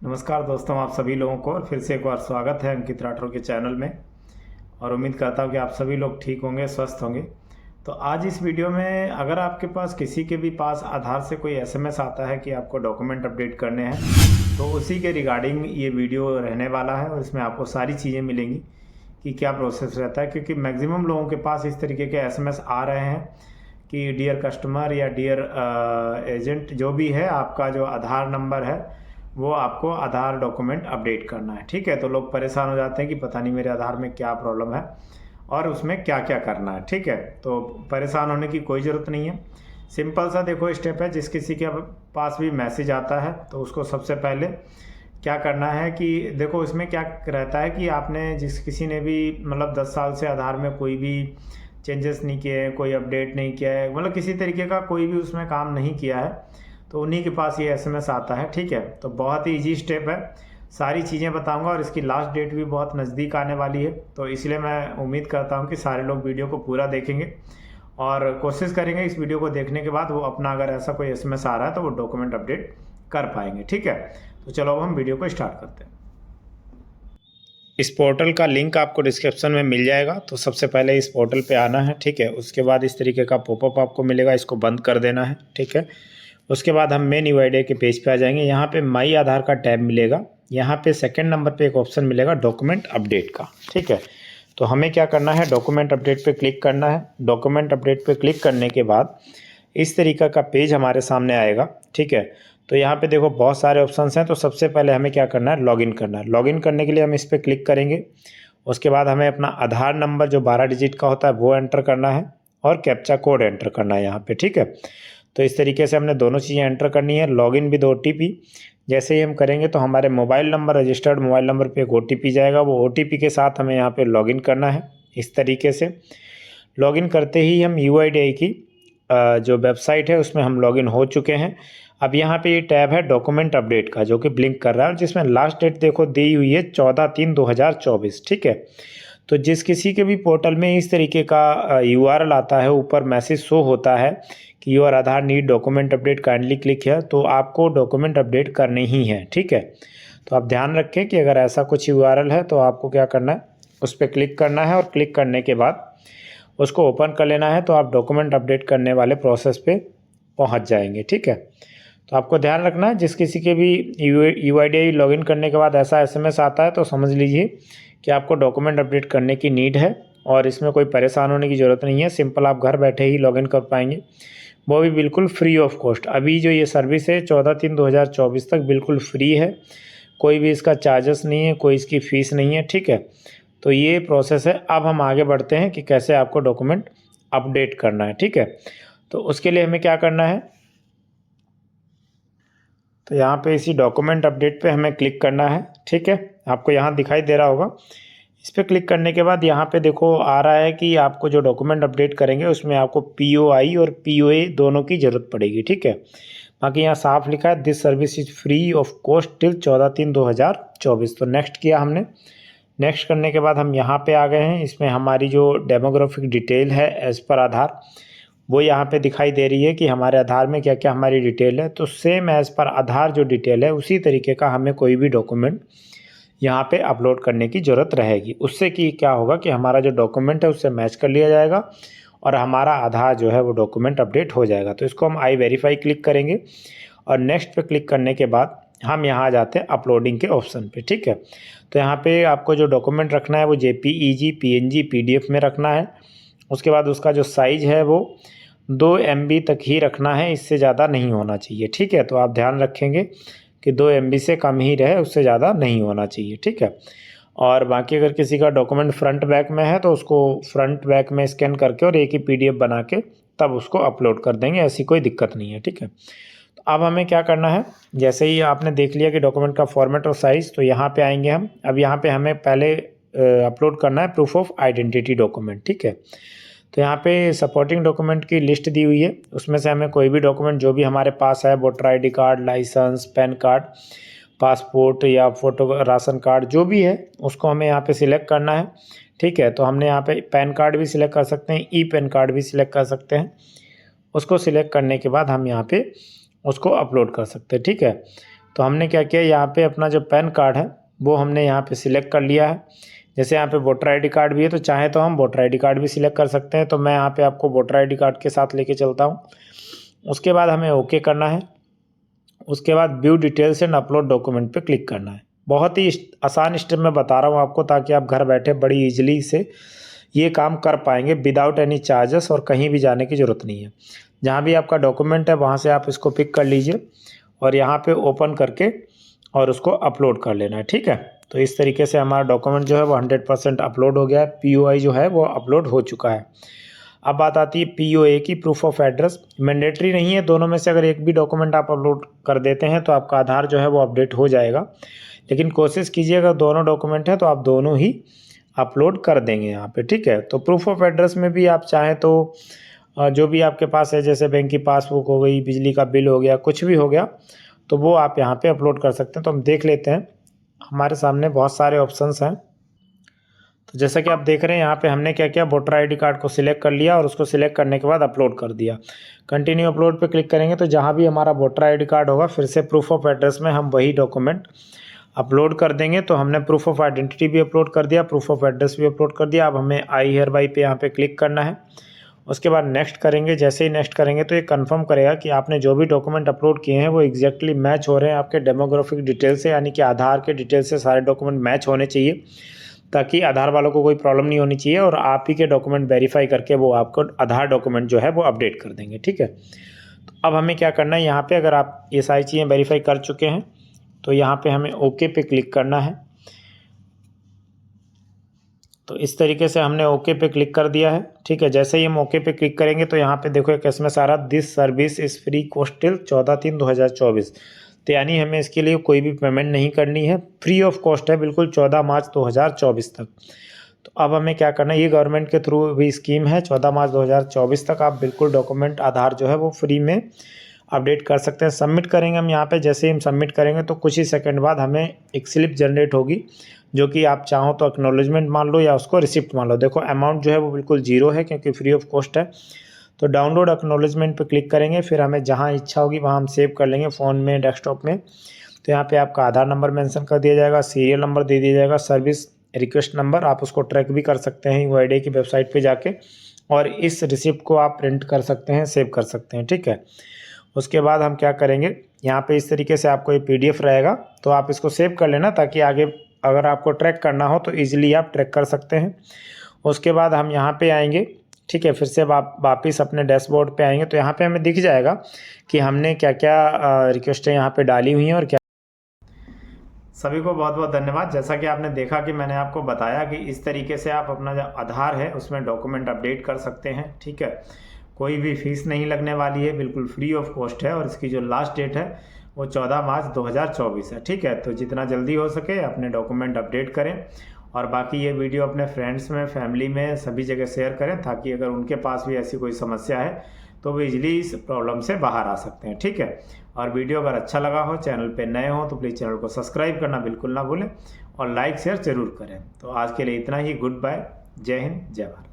नमस्कार दोस्तों, आप सभी लोगों को और फिर से एक बार स्वागत है अंकित राठौर के चैनल में। और उम्मीद करता हूँ कि आप सभी लोग ठीक होंगे, स्वस्थ होंगे। तो आज इस वीडियो में अगर आपके पास किसी के भी पास आधार से कोई एसएमएस आता है कि आपको डॉक्यूमेंट अपडेट करने हैं, तो उसी के रिगार्डिंग ये वीडियो रहने वाला है और इसमें आपको सारी चीज़ें मिलेंगी कि क्या प्रोसेस रहता है। क्योंकि मैक्सिमम लोगों के पास इस तरीके के एसएमएस आ रहे हैं कि डियर कस्टमर या डियर एजेंट, जो भी है, आपका जो आधार नंबर है वो आपको आधार डॉक्यूमेंट अपडेट करना है। ठीक है, तो लोग परेशान हो जाते हैं कि पता नहीं मेरे आधार में क्या प्रॉब्लम है और उसमें क्या क्या करना है। ठीक है, तो परेशान होने की कोई ज़रूरत नहीं है। सिंपल सा देखो स्टेप है। जिस किसी के पास भी मैसेज आता है तो उसको सबसे पहले क्या करना है कि देखो इसमें क्या रहता है कि आपने जिस किसी ने भी मतलब 10 साल से आधार में कोई भी चेंजेस नहीं किए हैं, कोई अपडेट नहीं किया है, मतलब किसी तरीके का कोई भी उसमें काम नहीं किया है, तो उन्हीं के पास ये एसएमएस आता है। ठीक है, तो बहुत ही इजी स्टेप है। सारी चीज़ें बताऊंगा और इसकी लास्ट डेट भी बहुत नज़दीक आने वाली है, तो इसलिए मैं उम्मीद करता हूं कि सारे लोग वीडियो को पूरा देखेंगे और कोशिश करेंगे इस वीडियो को देखने के बाद वो अपना अगर ऐसा कोई एसएमएस आ रहा है तो वो डॉक्यूमेंट अपडेट कर पाएंगे। ठीक है, तो चलो अब हम वीडियो को स्टार्ट करते हैं। इस पोर्टल का लिंक आपको डिस्क्रिप्शन में मिल जाएगा, तो सबसे पहले इस पोर्टल पे आना है। ठीक है, उसके बाद इस तरीके का पॉपअप आपको मिलेगा, इसको बंद कर देना है। ठीक है, उसके बाद हम मेन यूआईडीआई के पेज पे आ जाएंगे। यहाँ पे माई आधार का टैब मिलेगा, यहाँ पे सेकंड नंबर पे एक ऑप्शन मिलेगा डॉक्यूमेंट अपडेट का। ठीक है, तो हमें क्या करना है, डॉक्यूमेंट अपडेट पे क्लिक करना है। डॉक्यूमेंट अपडेट पे क्लिक करने के बाद इस तरीका का पेज हमारे सामने आएगा। ठीक है, तो यहाँ पे देखो बहुत सारे ऑप्शंस हैं। तो सबसे पहले हमें क्या करना है, लॉगिन करना है। लॉगिन करने के लिए हम इस पर क्लिक करेंगे। उसके बाद हमें अपना आधार नंबर जो 12 डिजिट का होता है वो एंटर करना है और कैप्चा कोड एंटर करना है यहाँ पे। ठीक है, तो इस तरीके से हमने दोनों चीज़ें एंटर करनी है, लॉगिन विद ओटीपी। जैसे ही हम करेंगे तो हमारे mobile number, registered mobile number पे एक ओटीपी जाएगा, वो ओटीपी के साथ हमें यहाँ पे लॉगिन करना है। इस तरीके से लॉगिन करते ही हम यूआईडीआई की जो वेबसाइट है उसमें हम लॉगिन हो चुके हैं। अब यहाँ पे ये टैब है डॉक्यूमेंट अपडेट का, जो कि ब्लिंक कर रहा है और जिसमें लास्ट डेट देखो दी हुई है 14/3/2024। ठीक है, तो जिस किसी के भी पोर्टल में इस तरीके का यूआरएल आता है, ऊपर मैसेज शो होता है कि your Aadhaar need document update, kindly click है, तो आपको डॉक्यूमेंट अपडेट करनी ही है। ठीक है, तो आप ध्यान रखें कि अगर ऐसा कुछ यूआरएल है तो आपको क्या करना है, उस पर क्लिक करना है और क्लिक करने के बाद उसको ओपन कर लेना है, तो आप डॉक्यूमेंट अपडेट करने वाले प्रोसेस पे पहुंच जाएंगे। ठीक है, तो आपको ध्यान रखना है जिस किसी के भी यूआईडीआई लॉगिन करने के बाद ऐसा एसएमएस आता है तो समझ लीजिए कि आपको डॉक्यूमेंट अपडेट करने की नीड है और इसमें कोई परेशान होने की ज़रूरत नहीं है। सिंपल आप घर बैठे ही लॉगिन कर पाएंगे, वो भी बिल्कुल फ्री ऑफ कॉस्ट। अभी जो ये सर्विस है 14/3/2024 तक बिल्कुल फ्री है, कोई भी इसका चार्जेस नहीं है, कोई इसकी फ़ीस नहीं है। ठीक है, तो ये प्रोसेस है। अब हम आगे बढ़ते हैं कि कैसे आपको डॉक्यूमेंट अपडेट करना है। ठीक है, तो उसके लिए हमें क्या करना है, तो यहाँ पे इसी डॉक्यूमेंट अपडेट पे हमें क्लिक करना है। ठीक है, आपको यहाँ दिखाई दे रहा होगा। इस पर क्लिक करने के बाद यहाँ पे देखो आ रहा है कि आपको जो डॉक्यूमेंट अपडेट करेंगे उसमें आपको पीओआई और पीओए दोनों की ज़रूरत पड़ेगी। ठीक है, बाकी यहाँ साफ लिखा है this service is free of cost till 14/3/2024। तो नेक्स्ट किया हमने। नेक्स्ट करने के बाद हम यहाँ पे आ गए हैं। इसमें हमारी जो डेमोग्राफिक डिटेल है एज़ पर आधार, वो यहाँ पे दिखाई दे रही है कि हमारे आधार में क्या क्या हमारी डिटेल है। तो सेम एज़ पर आधार जो डिटेल है उसी तरीके का हमें कोई भी डॉक्यूमेंट यहाँ पे अपलोड करने की ज़रूरत रहेगी। उससे कि क्या होगा कि हमारा जो डॉक्यूमेंट है उससे मैच कर लिया जाएगा और हमारा आधार जो है वो डॉक्यूमेंट अपडेट हो जाएगा। तो इसको हम आई वेरीफाई क्लिक करेंगे और नेक्स्ट पे क्लिक करने के बाद हम यहाँ आ जाते हैं अपलोडिंग के ऑप्शन पे। ठीक है, तो यहाँ पे आपको जो डॉक्यूमेंट रखना है वो जेपीईजी, पीएनजी, पीडीएफ में रखना है। उसके बाद उसका जो साइज़ है वो 2 MB तक ही रखना है, इससे ज़्यादा नहीं होना चाहिए। ठीक है, तो आप ध्यान रखेंगे कि 2 MB से कम ही रहे, उससे ज़्यादा नहीं होना चाहिए। ठीक है, और बाकी अगर किसी का डॉक्यूमेंट फ्रंट बैक में है तो उसको फ्रंट बैक में स्कैन करके और एक ही पीडीएफ बना के तब उसको अपलोड कर देंगे, ऐसी कोई दिक्कत नहीं है। ठीक है, तो अब हमें क्या करना है, जैसे ही आपने देख लिया कि डॉक्यूमेंट का फॉर्मेट और साइज़, तो यहाँ पे आएंगे हम। अब यहाँ पे हमें पहले अपलोड करना है प्रूफ ऑफ आइडेंटिटी डॉक्यूमेंट। ठीक है, तो यहाँ पे सपोर्टिंग डॉक्यूमेंट की लिस्ट दी हुई है, उसमें से हमें कोई भी डॉक्यूमेंट जो भी हमारे पास है, voter ID card, license, pan card, passport या फोटो, राशन कार्ड, जो भी है उसको हमें यहाँ पे सिलेक्ट करना है। ठीक है, तो हमने यहाँ पे पैन कार्ड भी सिलेक्ट कर सकते हैं, ई पैन कार्ड भी सिलेक्ट कर सकते हैं। उसको सिलेक्ट करने के बाद हम यहाँ पे उसको अपलोड कर सकते हैं। ठीक है, तो हमने क्या किया, यहाँ पे अपना जो पैन कार्ड है वो हमने यहाँ पे सिलेक्ट कर लिया है। जैसे यहाँ पे वोटर आईडी कार्ड भी है, तो चाहे तो हम वोटर आईडी कार्ड भी सिलेक्ट कर सकते हैं। तो मैं यहाँ पे आपको वोटर आईडी कार्ड के साथ लेके चलता हूँ। उसके बाद हमें ओके करना है। उसके बाद view details and upload document पे क्लिक करना है। बहुत ही आसान स्टेप में बता रहा हूँ आपको, ताकि आप घर बैठे बड़ी ईजिली से ये काम कर पाएंगे विदाउट एनी चार्जेस, और कहीं भी जाने की ज़रूरत नहीं है। जहाँ भी आपका डॉक्यूमेंट है वहाँ से आप इसको पिक कर लीजिए और यहाँ पे ओपन करके और उसको अपलोड कर लेना है। ठीक है, तो इस तरीके से हमारा डॉक्यूमेंट जो है वो 100% अपलोड हो गया है। POI जो है वो अपलोड हो चुका है। अब बात आती है POA की, प्रूफ ऑफ एड्रेस। मैंडेटरी नहीं है, दोनों में से अगर एक भी डॉक्यूमेंट आप अपलोड कर देते हैं तो आपका आधार जो है वो अपडेट हो जाएगा। लेकिन कोशिश कीजिएगा दोनों डॉक्यूमेंट हैं तो आप दोनों ही अपलोड कर देंगे यहाँ पे। ठीक है, तो प्रूफ ऑफ एड्रेस में भी आप चाहें तो जो भी आपके पास है, जैसे बैंक की पासबुक हो गई, बिजली का बिल हो गया, कुछ भी हो गया, तो वो आप यहाँ पे अपलोड कर सकते हैं। तो हम देख लेते हैं, हमारे सामने बहुत सारे ऑप्शंस हैं। तो जैसा कि आप देख रहे हैं यहाँ पे हमने क्या किया, वोटर आईडी कार्ड को सिलेक्ट कर लिया और उसको सिलेक्ट करने के बाद अपलोड कर दिया। कंटिन्यू अपलोड पे क्लिक करेंगे तो जहाँ भी हमारा वोटर आईडी कार्ड होगा, फिर से प्रूफ ऑफ एड्रेस में हम वही डॉक्यूमेंट अपलोड कर देंगे। तो हमने प्रूफ ऑफ आइडेंटिटी भी अपलोड कर दिया, प्रूफ ऑफ एड्रेस भी अपलोड कर दिया। अब हमें आई हियर बाई पे यहाँ पे क्लिक करना है। उसके बाद नेक्स्ट करेंगे। जैसे ही नेक्स्ट करेंगे तो ये कंफर्म करेगा कि आपने जो भी डॉक्यूमेंट अपलोड किए हैं वो एग्जैक्टली मैच हो रहे हैं आपके डेमोग्राफिक डिटेल से, यानी कि आधार के डिटेल से सारे डॉक्यूमेंट मैच होने चाहिए, ताकि आधार वालों को कोई प्रॉब्लम नहीं होनी चाहिए और आप ही के डॉक्यूमेंट वेरीफाई करके वो आपको आधार डॉक्यूमेंट जो है वो अपडेट कर देंगे। ठीक है, तो अब हमें क्या करना है, यहाँ पे अगर आप ये सारी चीज़ें वेरीफाई कर चुके हैं तो यहाँ पे हमें ओके पे क्लिक करना है। तो इस तरीके से हमने ओके पे क्लिक कर दिया है। ठीक है, जैसे ही हम ओके पे क्लिक करेंगे तो यहाँ पे देखो एक एसएमएस आ रहा, this service is free cost till 14/3/2024। तो यानी हमें इसके लिए कोई भी पेमेंट नहीं करनी है, फ्री ऑफ कॉस्ट है बिल्कुल 14 मार्च 2024 तक। तो अब हमें क्या करना है, ये गवर्नमेंट के थ्रू भी स्कीम है। 14 मार्च 2024 तक आप बिल्कुल डॉक्यूमेंट आधार जो है वो फ्री में अपडेट कर सकते हैं। सबमिट करेंगे हम यहाँ पे। जैसे ही हम सबमिट करेंगे तो कुछ ही सेकंड बाद हमें एक स्लिप जनरेट होगी, जो कि आप चाहो तो एक्नॉलेजमेंट मान लो या उसको रिसिप्ट मान लो। देखो अमाउंट जो है वो बिल्कुल जीरो है क्योंकि फ्री ऑफ कॉस्ट है। तो डाउनलोड एक्नॉलेजमेंट पे क्लिक करेंगे, फिर हमें जहाँ इच्छा होगी वहाँ हम सेव कर लेंगे, फ़ोन में, डेस्कटॉप में। तो यहाँ पे आपका आधार नंबर मेंशन कर दिया जाएगा, सीरियल नंबर दे दिया जाएगा, सर्विस रिक्वेस्ट नंबर, आप उसको ट्रैक भी कर सकते हैं UIDAI की वेबसाइट पे जाके, और इस रिसिप्ट को आप प्रिंट कर सकते हैं, सेव कर सकते हैं। ठीक है, उसके बाद हम क्या करेंगे, यहाँ पे इस तरीके से आपको ये PDF रहेगा, तो आप इसको सेव कर लेना, ताकि आगे अगर आपको ट्रैक करना हो तो ईजिली आप ट्रैक कर सकते हैं। उसके बाद हम यहाँ पे आएंगे। ठीक है, फिर से वापस अपने डैशबोर्ड पे आएंगे तो यहाँ पे हमें दिख जाएगा कि हमने क्या क्या रिक्वेस्टें यहाँ पे डाली हुई हैं और क्या। सभी को बहुत बहुत धन्यवाद। जैसा कि आपने देखा कि मैंने आपको बताया कि इस तरीके से आप अपना जो आधार है उसमें डॉक्यूमेंट अपडेट कर सकते हैं। ठीक है, कोई भी फीस नहीं लगने वाली है, बिल्कुल फ्री ऑफ कॉस्ट है, और इसकी जो लास्ट डेट है वो 14 मार्च 2024 है। ठीक है, तो जितना जल्दी हो सके अपने डॉक्यूमेंट अपडेट करें, और बाकी ये वीडियो अपने फ्रेंड्स में, फैमिली में, सभी जगह शेयर करें, ताकि अगर उनके पास भी ऐसी कोई समस्या है तो वो इजीली इस प्रॉब्लम से बाहर आ सकते हैं। ठीक है, और वीडियो अगर अच्छा लगा हो, चैनल पे नए हो तो प्लीज़ चैनल को सब्सक्राइब करना बिल्कुल ना भूलें और लाइक शेयर ज़रूर करें। तो आज के लिए इतना ही। गुड बाय, जय हिंद, जय भारत।